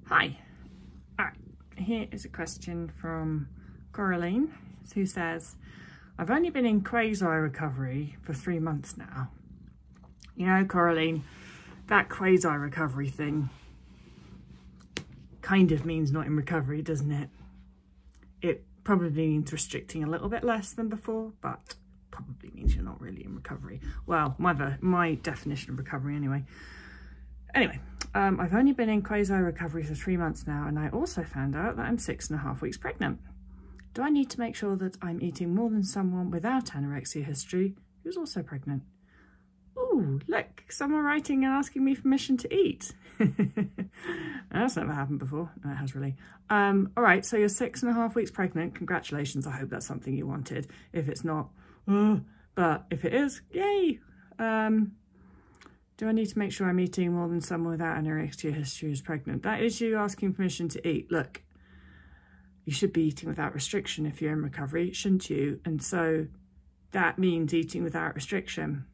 Hi. All right, here is a question from Coraline, who says, I've only been in quasi-recovery for 3 months now. You know, Coraline, that quasi-recovery thing kind of means not in recovery, doesn't it? It probably means restricting a little bit less than before, but probably means you're not really in recovery. Well, my definition of recovery anyway. Anyway, I've only been in quasi-recovery for 3 months now, and I also found out that I'm 6.5 weeks pregnant. Do I need to make sure that I'm eating more than someone without anorexia history who's also pregnant? Ooh, look, someone writing and asking me permission to eat. That's never happened before. No, it has really. All right, so you're 6.5 weeks pregnant. Congratulations. I hope that's something you wanted. If it's not, but if it is, yay. Do I need to make sure I'm eating more than someone without anorexia history who's pregnant? That is you asking permission to eat. Look, you should be eating without restriction if you're in recovery, shouldn't you? And so that means eating without restriction.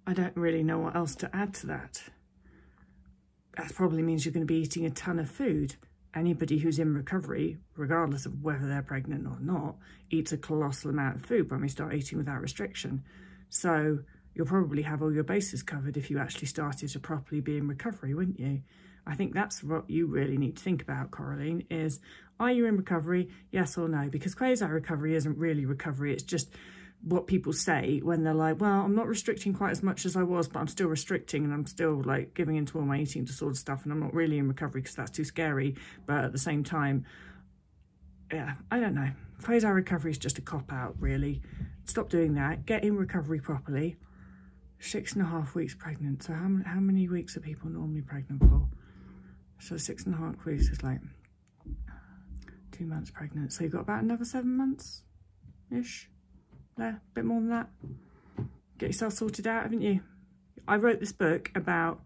I don't really know what else to add to that. That probably means you're going to be eating a ton of food. Anybody who's in recovery, regardless of whether they're pregnant or not, eats a colossal amount of food when we start eating without restriction. So you'll probably have all your bases covered if you actually started to properly be in recovery, wouldn't you? I think that's what you really need to think about, Coraline, is are you in recovery, yes or no? Because quasi-recovery isn't really recovery, it's just what people say when they're like, well, I'm not restricting quite as much as I was, but I'm still restricting and I'm still like giving into all my eating disorder stuff and I'm not really in recovery because that's too scary. But at the same time, yeah, I don't know. Quasi-recovery is just a cop-out, really. Stop doing that. Get in recovery properly. 6.5 weeks pregnant. So how many weeks are people normally pregnant for? So 6.5 weeks is like 2 months pregnant. So you've got about another 7 months-ish. There, a bit more than that. Get yourself sorted out, haven't you? I wrote this book about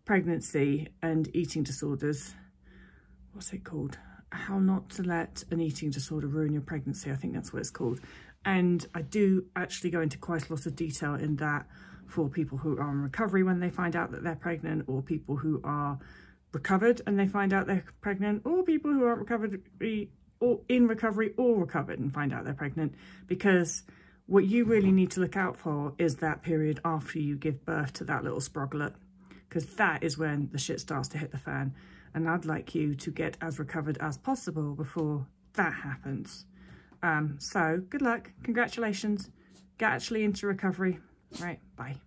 pregnancy and eating disorders. What's it called? How not to let an eating disorder ruin your pregnancy. I think that's what it's called. And I do actually go into quite a lot of detail in that for people who are in recovery when they find out that they're pregnant, or people who are recovered and they find out they're pregnant, or people who aren't recovered or in recovery or recovered and find out they're pregnant. Because what you really need to look out for is that period after you give birth to that little sproglet, because that is when the shit starts to hit the fan. And I'd like you to get as recovered as possible before that happens. So good luck, congratulations, get actually into recovery. Right, bye.